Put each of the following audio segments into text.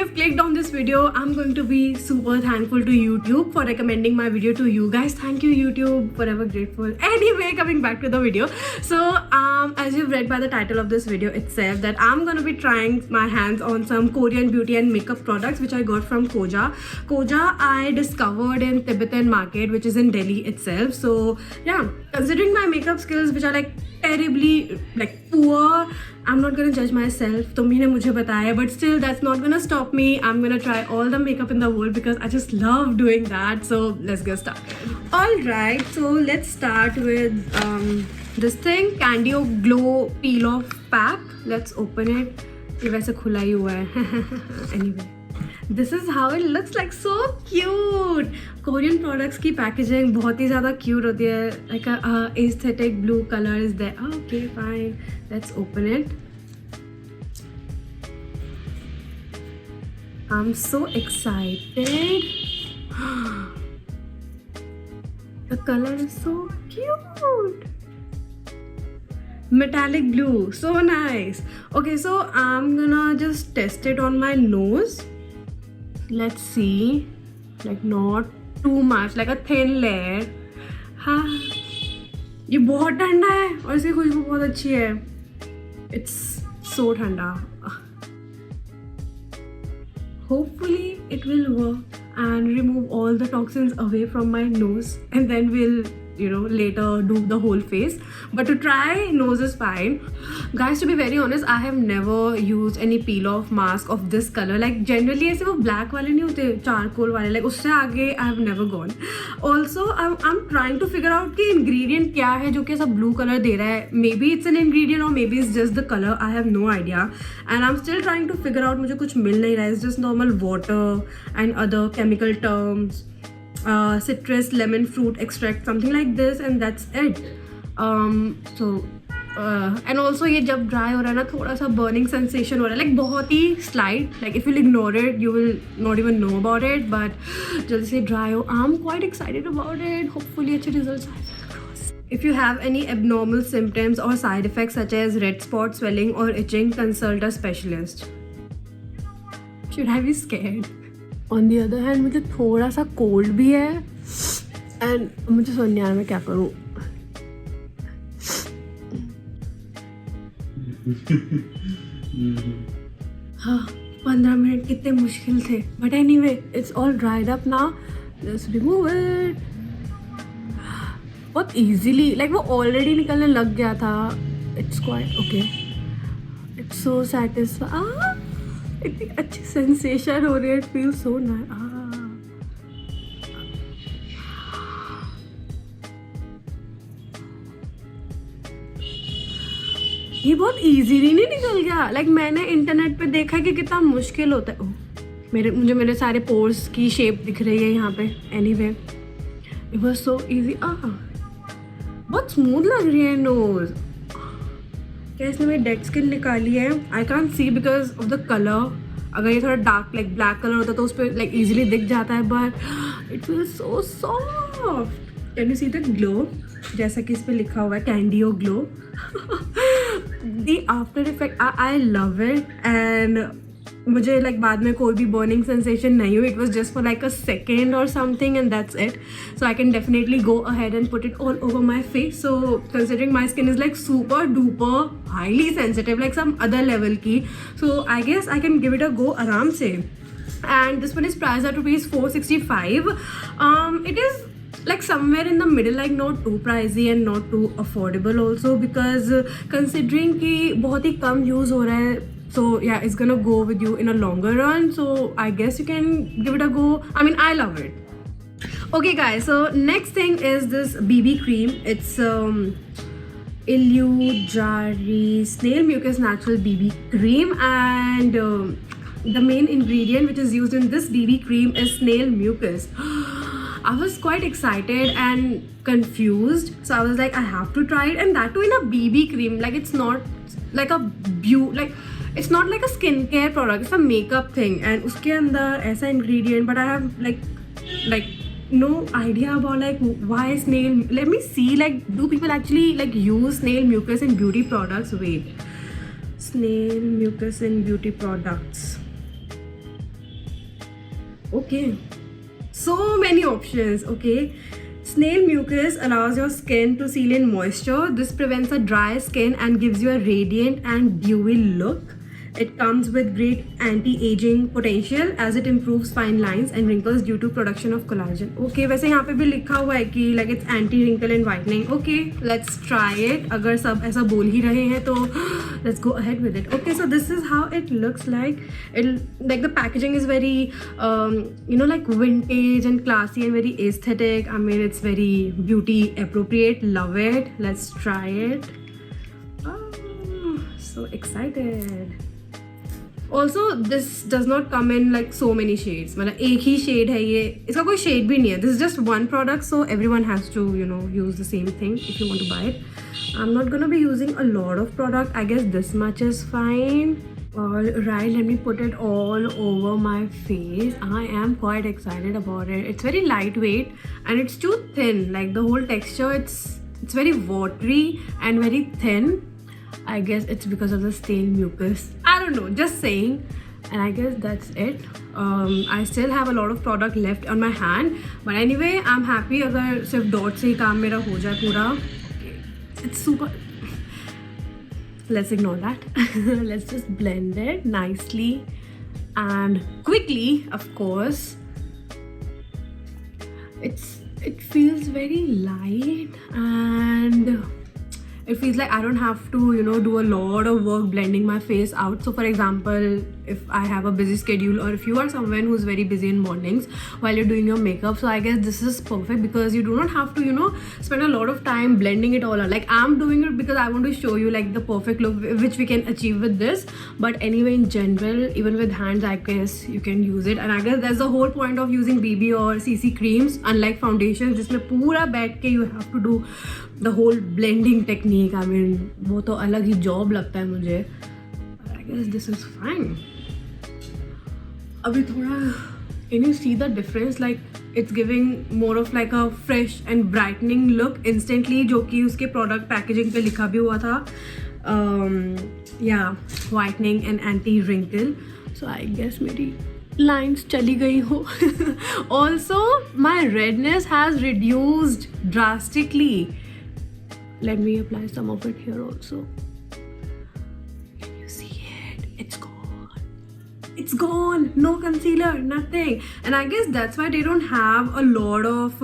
you've clicked on this video, I'm going to be super thankful to YouTube for recommending my video to you guys. Thank you, YouTube. Forever grateful. Anyway, coming back to the video. So, as you've read by the title of this video itself, that I'm gonna be trying my hands on some Korean beauty and makeup products which I got from Koja. Koja I discovered in Tibetan market, which is in Delhi itself. So yeah, considering my makeup skills which are like terribly like poor, I'm not gonna judge myself. तुमने मुझे बताया, but still that's not gonna stop me. I'm gonna try all the makeup in the world because I just love doing that. So let's get started. Alright, so let's start with this thing, Candio Glow Peel Off Pack. Let's open it. ये वैसे खुला ही हुआ है. Anyway, this is how it looks like. So cute. Korean products की packaging बहुत ही ज़्यादा cute होती है. Like a aesthetic blue color is there. Okay, fine. Let's open it. I'm so excited. The color is so cute. Metallic blue, so nice. Okay, so I'm gonna just test it on my nose. Let's see. Like not too much, like a thin layer. हाँ, ये बहुत ठंडा है और इसकी खुशबू बहुत अच्छी है. It's so ठंडा. Hopefully it will work and remove all the toxins away from my nose, and then we'll later do the whole face. But to try, nose is fine. Guys, to be very honest, I have never used any peel off mask of this color. Like generally ऐसे वो black वाले नहीं होते, charcoal वाले, like उससे आगे I have never gone. Also I'm trying to figure out कि ingredient क्या है जो कि ऐसा blue color दे रहा है. Maybe it's an ingredient or maybe it's just the color. I have no idea, and I'm still trying to figure out. मुझे कुछ मिल नहीं रहा है. It's just normal water and other chemical terms. Citrus, lemon, fruit extract, something like this, and that's it. And also ये जब dry हो रहा है ना, थोड़ा सा burning sensation हो रहा है, like बहुत ही slight. Like if you'll ignore it, you will not even know about it. But जल्दी से dry हो, I'm quite excited about it. Hopefully अच्छे results आए. If you have any abnormal symptoms or side effects such as red spot, swelling, or itching, consult a specialist. Should I be scared? On the other hand, मुझे थोड़ा सा cold भी है and मुझे समझ नहीं आ रहा मैं क्या करूँ. हाँ, 15 मिनट कितने मुश्किल थे, but anyway it's all dried up now. Just remove it बहुत इजीली. लाइक वो ऑलरेडी निकलने लग गया था. It's quite okay. It's so satisfying. इतनी अच्छी सेंसेशन हो रही है. It feel so nice. ये बहुत इजीली नहीं निकल गया. लाइक मैंने इंटरनेट पे देखा कि कितना मुश्किल होता है. मुझे मेरे सारे पोर्स की शेप दिख रही है यहाँ पे. Anyway it was so easy. बहुत स्मूथ लग रही है नोज. क्या इसने मेरी डेड स्किन निकाली है? I can't see because of the colour. अगर ये थोड़ा डार्क लाइक ब्लैक कलर होता तो उस पर लाइक इजीली दिख जाता है, but it feel so soft. Can you see the glow? जैसा कि इस पर लिखा हुआ है कैंडियो glow. The after effect I love it. And मुझे लाइक बाद में कोई भी बर्निंग सेंसेशन नहीं हुई. It was just for like a second और something and that's it. So I can definitely go ahead and put it all over my face. So considering my skin is like super duper highly sensitive, like some other level की. So I guess I can give it a go आराम से. And this one is price at ₹465. It is like somewhere in the middle, like not too pricey and not too affordable also, because considering कि बहुत ही कम use हो रहा है. So yeah, it's gonna go with you in a longer run. So I guess you can give it a go. I mean, I love it. Okay guys, so next thing is this BB cream. It's Illujari Snail Mucus Natural BB Cream, and the main ingredient which is used in this BB cream is snail mucus. I was quite excited and confused, so I was like, I have to try it, and that too in a BB cream. Like it's not like a it's not like a skincare product, it's a makeup thing, and उसके अंदर ऐसा ingredient, but I have like no idea about like why snail. Let me see, like do people actually like use snail mucus in beauty products? Wait, snail mucus in beauty products. Okay, so many options. Okay, snail mucus allows your skin to seal in moisture. This prevents a dry skin and gives you a radiant and dewy look. It comes with great anti-aging potential as it improves fine lines and wrinkles due to production of collagen. Okay, वैसे यहाँ पे भी लिखा हुआ है कि like it's anti-wrinkle and whitening. Okay, let's try it. अगर सब ऐसा बोल ही रहे हैं तो let's go ahead with it. Okay, so this is how it looks like. Like the packaging is very like vintage and classy and very aesthetic. I mean, it's very beauty appropriate. Love it. Let's try it. Oh, so excited. Also, this does not come in like so many shades. मतलब एक ही shade है ये, इसका कोई shade भी नहीं है. This is just one product, so everyone has to use the same thing if you want to buy it. I'm not gonna be using a lot of product. I guess this much is fine. Alright, let me put it all over my face. I am quite excited about it. It's very lightweight and it's too thin. Like the whole texture, it's very watery and very thin. I guess it's because of the stale mucus. I don't know, just saying. And I guess that's it. I still have a lot of product left on my hand. But anyway, I'm happy अगर सिर्फ dot से ही काम मेरा हो जाए पूरा. It's super. Let's ignore that. Let's just blend it nicely and quickly, of course. It feels very light and it feels like I don't have to do a lot of work blending my face out. So for example, if I have a busy schedule or if you are someone who's very busy in mornings while you're doing your makeup, so I guess this is perfect because you do not have to spend a lot of time blending it all out. Like I'm doing it because I want to show you like the perfect look which we can achieve with this. But anyway, in general, even with hands, I guess you can use it. And I guess that's the whole point of using BB or CC creams, unlike foundations जिसमें पूरा बैठ के you have to do the whole blending technique. I mean, वो तो अलग ही job लगता है मुझे. But I guess this is fine. अभी थोड़ा, can you see the difference? Like it's giving more of like a fresh and brightening look instantly, जो कि उसके product packaging पे लिखा भी हुआ था. Yeah, whitening and anti-wrinkle. So I guess मेरी lines चली गई हो. Also, my redness has reduced drastically. Let me apply some of it here also. Can you see it? It's gone. It's gone. No concealer, nothing. And I guess that's why they don't have a lot of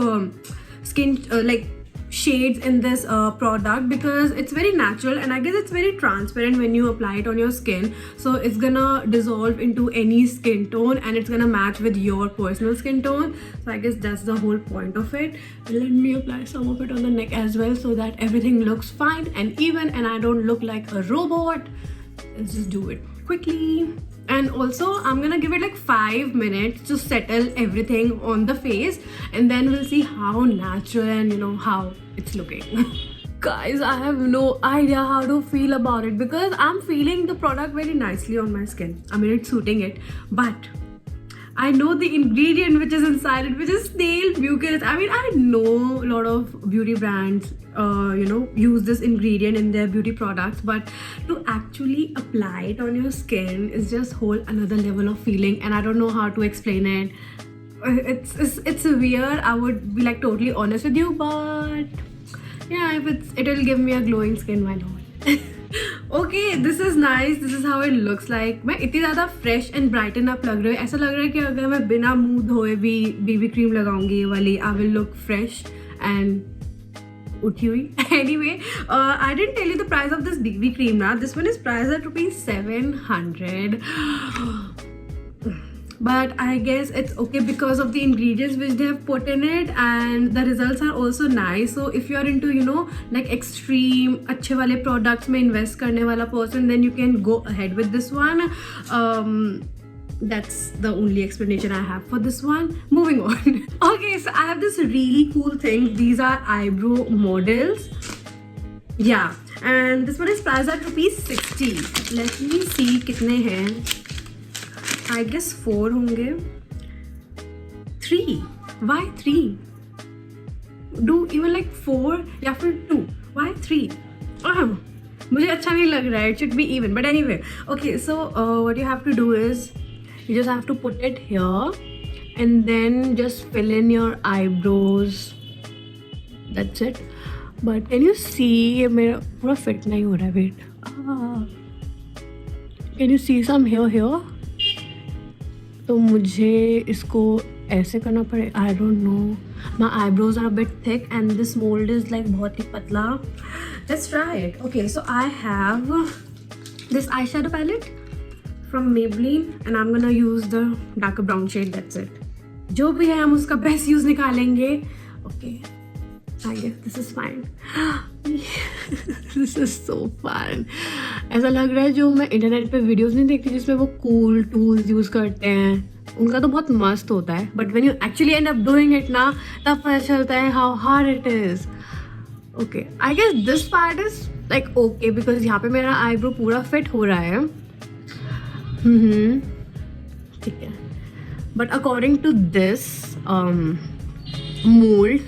skin like shades in this product, because it's very natural and I guess it's very transparent when you apply it on your skin. So it's gonna dissolve into any skin tone and it's gonna match with your personal skin tone. So I guess that's the whole point of it. Let me apply some of it on the neck as well so that everything looks fine and even and I don't look like a robot. Let's just do it quickly. And also I'm gonna give it like 5 minutes to settle everything on the face and then we'll see how natural and how it's looking. Guys, I have no idea how to feel about it because I'm feeling the product very nicely on my skin. I mean, it's suiting it, but I know the ingredient which is inside it, which is snail mucus. I mean, I know a lot of beauty brands use this ingredient in their beauty products, but to actually apply it on your skin is just whole another level of feeling and I don't know how to explain it. It's weird. I would be like totally honest with you, but yeah, if it will give me a glowing skin, why not? Okay, this is nice. This is how it looks like. मैं इतनी ज़्यादा fresh and brighten up लग रही है. ऐसा लग रहा है कि अगर मैं बिना मुंह धोए भी BB cream लगाऊंगी ये वाली, I will look fresh and उठी हुई. Anyway, I didn't tell you the price of this BB cream now. This one is priced at ₹700. But I guess it's okay because of the ingredients which they have put in it and the results are also nice. So if you are into like extreme अच्छे वाले products में invest करने वाला person, then you can go ahead with this one. That's the only explanation I have for this one. Moving on. Okay, so I have this really cool thing. These are eyebrow models. Yeah, and this one is priced at ₹60. Let me see कितने हैं. I guess 4 होंगे. 3. Why 3? Do even like 4 या फिर 2. Why 3? मुझे अच्छा नहीं लग रहा है. It should be even. But anyway, okay. So what you have to do is you just have to put it here and then just fill in your eyebrows. That's it. But can you see ये मेरा पूरा fit नहीं हो रहा है. Wait. Can you see some hair here? तो मुझे इसको ऐसे करना पड़े. I don't know. My eyebrows are a bit thick and this mold is like बहुत ही पतला. Let's try it. Okay, so I have this eyeshadow palette from Maybelline and I'm gonna use the darker brown shade. That's it. जो भी है हम उसका best use निकालेंगे. Okay, I guess this is fine. This is so fun. ऐसा लग रहा है जो मैं इंटरनेट पे वीडियोस नहीं देखती जिसमें वो कूल टूल्स यूज करते हैं, उनका तो बहुत मस्त होता है. But when you actually end up doing it ना, तब पता चलता है how hard it is. Okay, I guess this part is like okay because यहाँ पे मेरा आईब्रो पूरा फिट हो रहा है. ठीक है. But according to this mould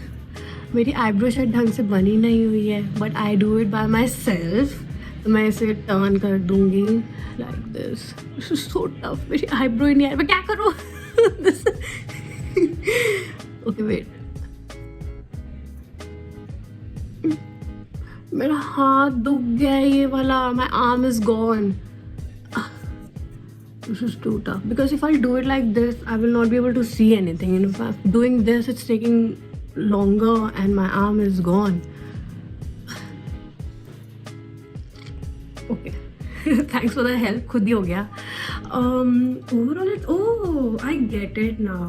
मेरी आईब्रो शायद ढंग से बनी नहीं हुई है. But I do it by myself. तो मैं इसे टर्न कर दूंगी like this. This is so tough. मेरी आईब्रो ही नहीं आई. मैं क्या करूँ? Okay wait. मेरा हाथ दुख गया है ये वाला. My arm is gone. This is too tough because if I do it like this, I will not be able to see anything. And if I'm doing this, it's taking longer and my arm is gone. Okay. Thanks for the help. खुद ही हो गया. Overall, I get it now.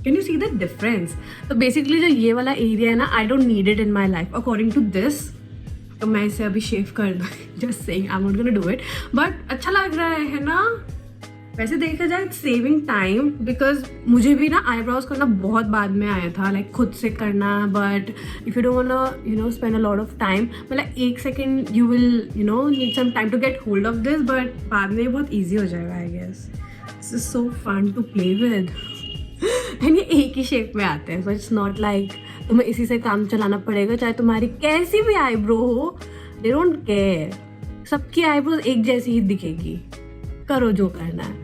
Can you see the difference? So basically जो ये वाला area है ना, I don't need it in my life. According to this, तो मैं इसे अभी शेव कर दूँ. Just saying, I'm not gonna do it. But अच्छा लग रहा है ना. वैसे देखा जाए सेविंग टाइम बिकॉज मुझे भी ना आईब्रोज करना बहुत बाद में आया था, लाइक खुद से करना. But if you don't want you know spend a lot of time, मतलब 1 second you will you know need some time to get hold of this. But बाद में बहुत ईजी हो जाएगा. I guess this is so fun to play with. And ये एक ही shape में आते हैं. सो इट्स नॉट लाइक तुम्हें इसी से काम चलाना पड़ेगा चाहे तुम्हारी कैसी भी आईब्रो हो. They don't care. सबकी आईब्रो एक जैसी ही दिखेगी. करो जो करना है.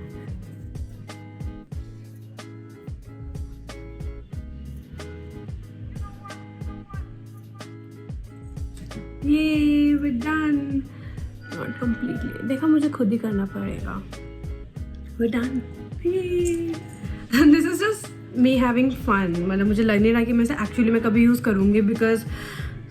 ये we're done. Not completely. देखा, मुझे खुद ही करना पड़ेगा. We're done. This is just me having fun. मतलब मुझे लग नहीं रहा कि मैं इसे एक्चुअली मैं कभी यूज़ करूँगी बिकॉज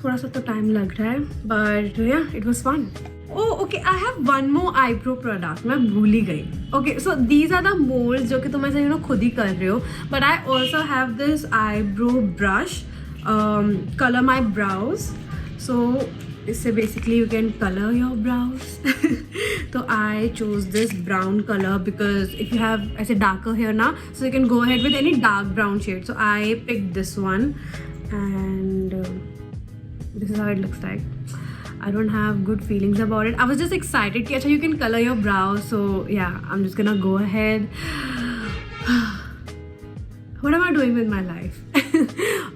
थोड़ा सा तो टाइम लग रहा है. But yeah, it was fun. Oh, okay. I have one more eyebrow product. मैं भूल ही गई. Okay, so these are the molds जो कि तुम ऐसे खुद ही कर रहे हो. But I also have this eyebrow brush. Color my brows. So इससे basically you can color your brows. So I chose this brown color because if you have ऐसे darker hair ना, so you can go ahead with any dark brown shade. So I picked this one and this is how it looks like. I don't have good feelings about it. I was just excited कि अच्छा you can color your brows. So yeah, I'm just gonna go ahead. What am I doing with my life?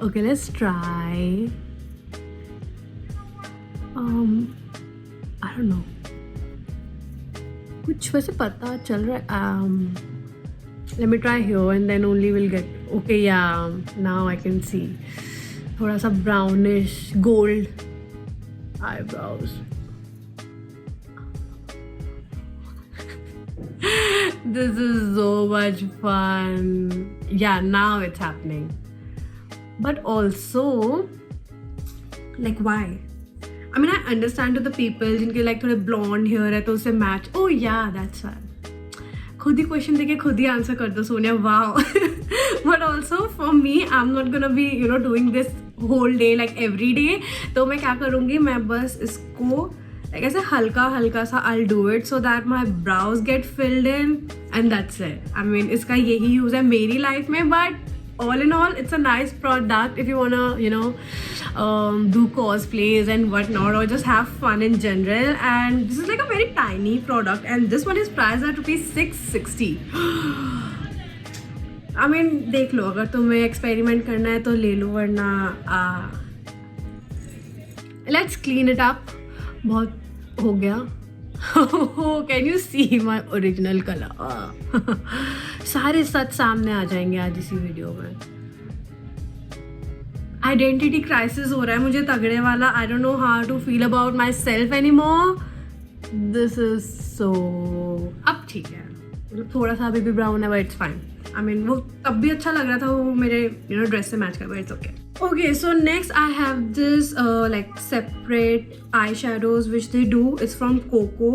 Okay, let's try. I don't know. कुछ वैसे पता चल रहा है. Let me try here and then only we'll get. Okay, yeah. Now I can see. थोड़ा सा brownish gold eyebrows. This is so much fun. Yeah, now it's happening. But also, like, why? I mean, I understand to the people जिनके like थोड़े blonde hair है तो उससे match. Oh yeah, that's fine. खुद ही question देके खुद ही answer कर दो Sonia. Wow. But also for me, I'm not gonna be doing this whole day like every day. तो मैं क्या करूँगी, मैं बस इसको like ऐसे हल्का हल्का सा I'll do it so that my brows get filled in and that's it. I mean, इसका यही यूज़ है मेरी लाइफ में. But all in all, it's a nice product if you wanna do cosplays and whatnot or just have fun in general. And this is like a very tiny product and this one is priced at ₹660. I mean, देख लो, अगर तुम्हें experiment करना है तो ले लो, वरना let's clean it up. बहुत हो गया. Can you see my original colour? सारे सच सामने आ जाएंगे आज इसी वीडियो में. आइडेंटिटी क्राइसिस हो रहा है मुझे तगड़े वाला. I don't know how to feel about myself any more. This is so. अब ठीक है, मतलब थोड़ा सा बेबी ब्राउन है but it's fine. I mean वो तब भी अच्छा लग रहा था, वो मेरे ड्रेस से मैच कर, but it's okay. Okay, so next I have this like separate eyeshadows which they do. It's from Coco.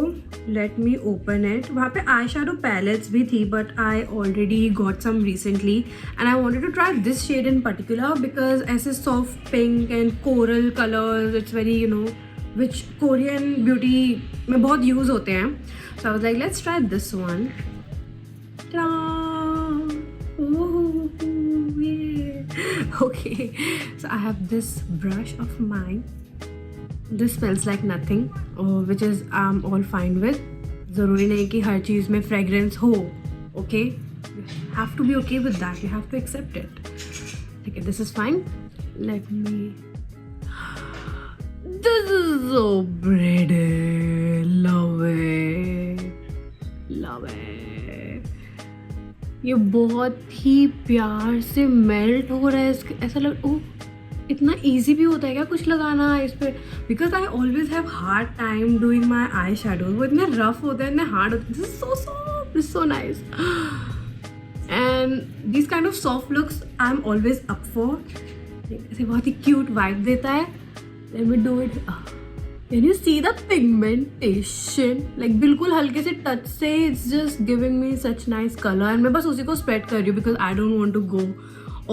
Let me open it. वहाँ पे eyeshadow palettes भी थी, but I already got some recently and I wanted to try this shade in particular because ऐसे soft pink and coral colors, it's very which Korean beauty में बहुत use होते हैं. So I was like, let's try this one. Ta-da! Ooh, yeah. Okay, so I have this brush of mine. This smells like nothing, which is I'm all fine with. ज़रूरी नहीं कि हर चीज़ में fragrance हो. Okay, you have to be okay with that. You have to accept it. Okay, this is fine. Let me. This is so pretty. Love it. Love it. ये बहुत ही प्यार से melt हो रहा है. ऐसा लग इतना इजी भी होता है क्या कुछ लगाना इस पर? Because I always have hard time doing my eye shadows. वो इतने रफ होते हैं, इतने हार्ड होते हैं. This is so soft, this so nice. And this kind of soft looks I am always up for. ऐसे बहुत ही क्यूट वाइब देता है. Let me do it. Can you see the pigmentation? Like बिल्कुल हल्के से touch से it's just giving me such nice color. and मैं बस उसी को स्प्रेड कर रही हूँ because I don't want to go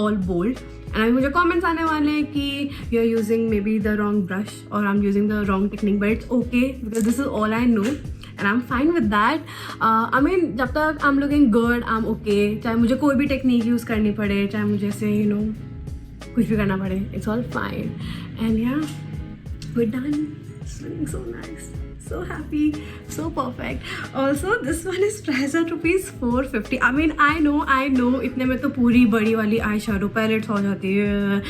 all bold. and अभी मुझे comments आने वाले हैं कि you're using maybe the wrong brush or I'm using the wrong technique, but it's okay because this is all I know and I'm fine with that. I mean जब तक I'm looking good I'm okay. चाहे मुझे कोई भी technique use करनी पड़े, चाहे मुझे ऐसे कुछ भी करना पड़े, it's all fine. and yeah, we're done. It's looking so nice, so happy, so perfect. Also this one is priced at rupees 450. I mean I know इतने में तो पूरी बड़ी वाली आई शेडो पैलेट्स हो जाती है,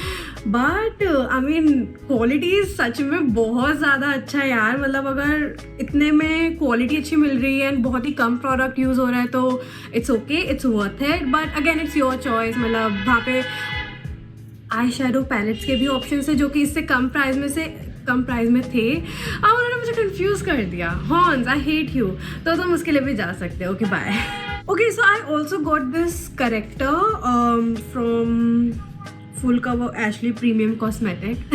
बट I mean क्वालिटी सच में बहुत ज़्यादा अच्छा है यार. मतलब अगर इतने में क्वालिटी अच्छी मिल रही है एंड बहुत ही कम प्रोडक्ट यूज़ हो रहा है तो it's okay, it's worth it. But again it's your choice. मतलब वहाँ पे आई शेडो पैलेट्स के भी ऑप्शन है जो कि इससे कम प्राइस में थे. अब उन्होंने मुझे कंफ्यूज कर दिया. Horns, I hate you. तो तुम उसके लिए भी जा सकते हो. Okay bye. Okay, so I also got this corrector from full cover Ashley premium cosmetic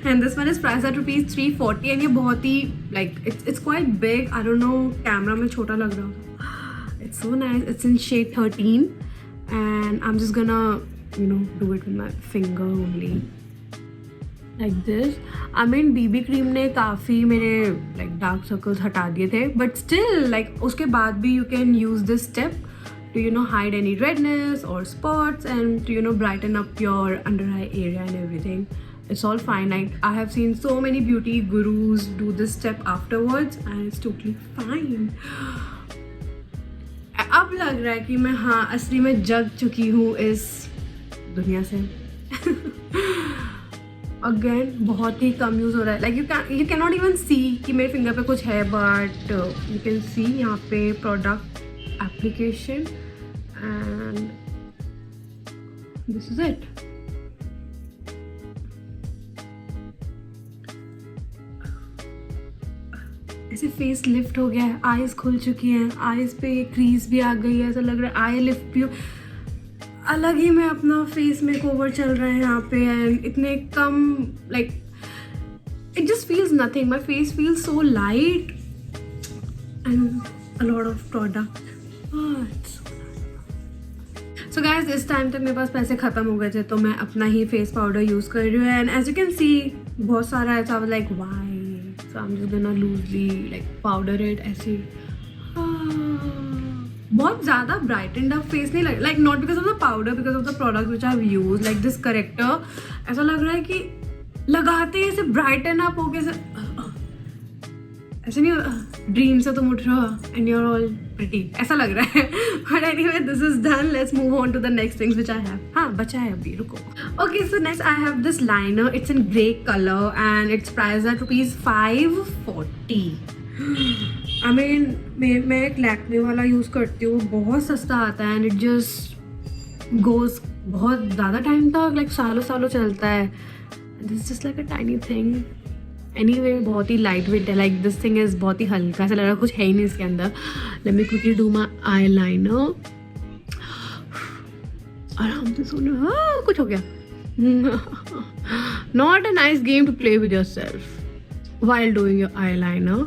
and this one is price at rupees 340. And ये बहुत ही like it's quite big. I don't know, camera में छोटा लग रहा था. It's so nice. It's in shade 13 and I am just gonna do it with my finger only like this. I mean BB cream ने काफ़ी मेरे like dark circles हटा दिए थे, but still like उसके बाद भी you can use this step to hide any redness or spots and to brighten up your under eye area and everything. It's all fine. Like I have seen so many beauty gurus do this step afterwards and it's totally fine. अब लग रहा है कि मैं असली में जग चुकी हूँ इस दुनिया से. अगेन बहुत ही कम यूज़ हो रहा है. Like you can not even see कि मेरे फिंगर पे कुछ है, बट यू कैन सी यहाँ पे product application and this is it. ऐसे फेस लिफ्ट हो गया है, आईज खुल चुकी हैं, आईज पे क्रीज भी आ गई है. ऐसा लग रहा है आई लिफ्ट भी अलग ही में अपना फेस मेक ओवर चल रहा है यहाँ पे. एंड इतने कम like it just feels nothing. My face feels so light and a lot of product. So guys इस टाइम तक मेरे पास पैसे ख़त्म हो गए थे तो मैं अपना ही फेस पाउडर यूज़ कर रही हूँ. And as you can see बहुत सारा है. So like why, so I am just gonna loosely like powder it. ऐसे बहुत ज़्यादा ब्राइटेंड अप फेस नहीं लग, like not because of the powder, because of the product which I have use. Like this character ऐसा लग रहा है कि लगाते ही ऐसे ब्राइटन अप हो गए. ऐसे नहीं ड्रीम से तुम उठ रहे हो and you are all pretty, ऐसा लग रहा है. But anyway this is done. Let's move on to the next things which I have. हाँ बचा है अभी, रुको. Okay, so next I have this liner. It's in grey colour and it's price at rupees 540. I mean मैं एक लैक्मे वाला use करती हूँ, बहुत सस्ता आता है एंड इट जस्ट गोज़ बहुत ज़्यादा टाइम तक, लाइक सालों सालों चलता है. This just like a tiny thing. Anyway बहुत ही लाइट वेट है, लाइक दिस थिंग इज़ बहुत ही हल्का, ऐसा लग रहा है कुछ है ही नहीं इसके अंदर. Let me quickly do my eye liner. आराम से सोना. हाँ कुछ हो गया. Not a nice game to play with yourself while doing your eyeliner.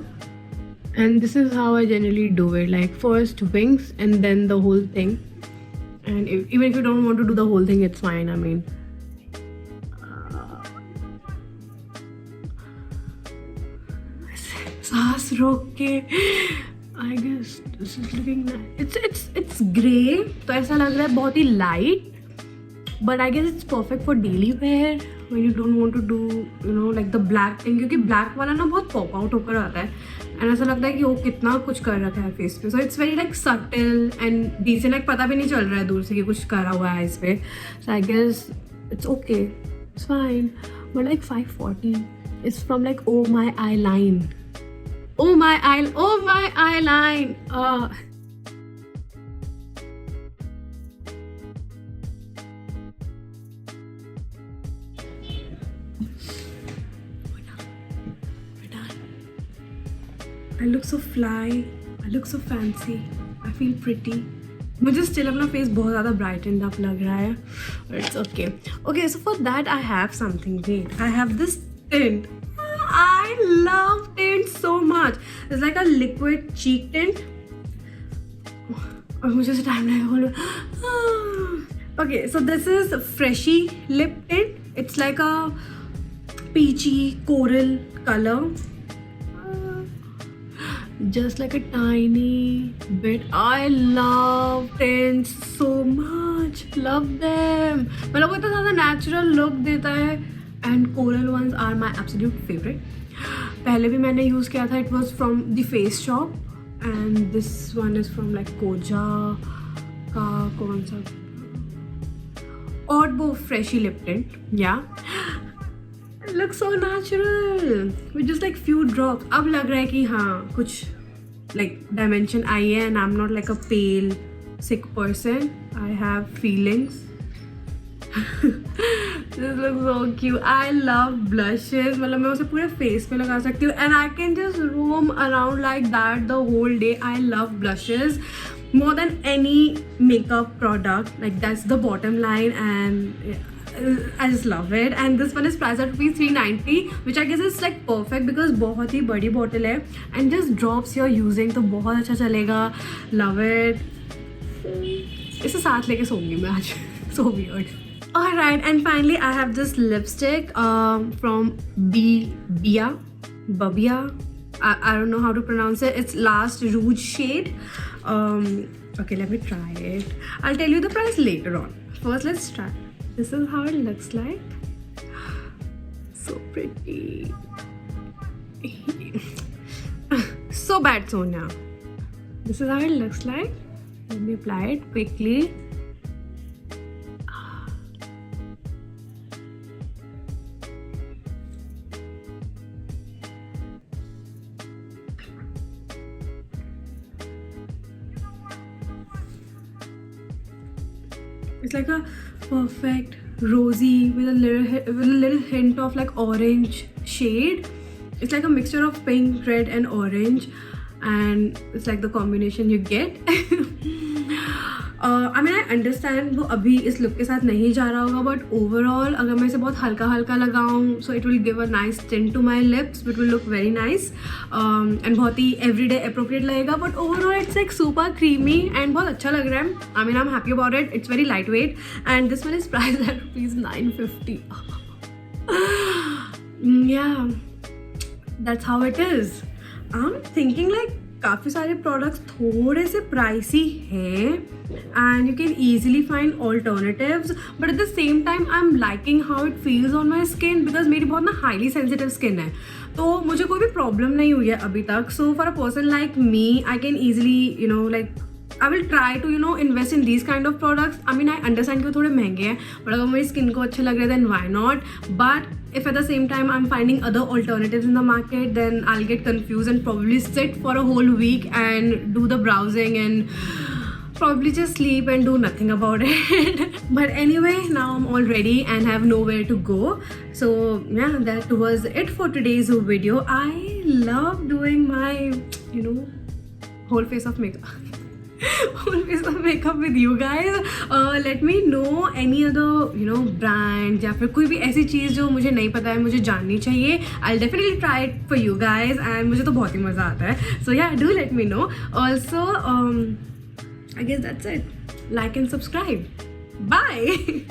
And this is how I generally do it, like first wings and then the whole thing. And even if you don't want to do the whole thing, it's fine. I mean, सांस रोक के. I guess this is looking nice. It's grey, तो ऐसा लग रहा है बहुत ही light. But I guess it's perfect for daily wear when you don't want to do, you know, like the black thing, क्योंकि black वाला ना बहुत pop out होकर आता है and ऐसा लगता है कि वो कितना कुछ कर रखा है face पे. So it's very like subtle and decent, like पता भी नहीं चल रहा है दूर से कि कुछ करा हुआ है इस पे. So I guess it's okay, it's fine. But like 540 is from like oh my eyeline. Oh my eyeline. I look so fly, I look so fancy, I feel pretty. मुझे स्टिल अपना फेस बहुत ज़्यादा brighten up लग रहा है. It's okay. Okay so for that I have something. Wait, I have this tint. I love tint so much. It's like a liquid cheek tint. और मुझे से टाइम लगेगा. Okay, so this is Freshie lip tint. It's like a peachy coral color. Just like a tiny bit. I love tints so much. Love them. मतलब वो इतना ज़्यादा natural look देता है. And coral ones are my absolute favorite. पहले भी मैंने use किया था. It was from the Face Shop. And this one is from like Koja का कौन सा? Oddbo Freshie lip tint. Yeah. It looks so natural. With just like few drops. अब लग रहा है कि हाँ कुछ like dimension आई है. And I'm not like a pale sick person. I have feelings. This looks so cute. I love blushes. मतलब मैं उसे पूरे face पे लगा सकती हूँ. And I can just roam around like that the whole day. I love blushes more than any makeup product. Like that's the bottom line. And I just love it. And this one is priced at ₹390, which I guess is like perfect because बहुत ही बड़ी bottle है. And just drops you're using तो बहुत अच्छा चलेगा. Love it. इसे साथ लेके सोऊंगी मैं आज. So weird. Alright, and finally I have this lipstick from Babia. I don't know how to pronounce it. It's Last Rouge shade. Okay, let me try it. I'll tell you the price later on. First, let's try. This is how it looks like. So pretty. So bad, Sonia. This is how it looks like. Let me apply it quickly. It's like a perfect rosy with a little hint of like orange shade. It's like a mixture of pink, red and orange, and it's like the combination you get. I mean I understand वो अभी इस look के साथ नहीं जा रहा होगा, but overall अगर मैं इसे बहुत हल्का हल्का लगाऊँ so it will give a nice tint to my lips, which will look very nice and बहुत ही everyday appropriate लगेगा. But overall it's like super creamy and बहुत अच्छा लग रहा है. I mean I'm happy about it. It's very lightweight and this one is priced at ₹950. Yeah, that's how it is. I'm thinking like काफ़ी सारे products थोड़े से pricey हैं and you can easily find alternatives, but at the same time I'm liking how it feels on my skin because मेरी बहुत ना highly sensitive skin है, तो मुझे कोई भी प्रॉब्लम नहीं हुई है अभी तक. So for a person like me I can easily, you know, like I will try to invest in these kind of products. I mean I understand कि वो थोड़े महंगे हैं, बट अगर मेरी स्किन को अच्छे लग रहे हैं then why not. But if at the same time I'm finding other alternatives in the market, then I'll get confused and probably sit for a whole week and do the browsing and probably just sleep and do nothing about it. But anyway, now I'm all ready and have nowhere to go. So yeah, that was it for today's video. I love doing my whole face of makeup. Whole face of makeup with you guys. Let me know any other brand या फिर कोई भी ऐसी चीज़ जो मुझे नहीं पता है, मुझे जाननी चाहिए. I'll definitely try it for you guys and मुझे तो बहुत ही मज़ा आता है. So yeah, do let me know. Also, I guess that's it. Like and subscribe. Bye.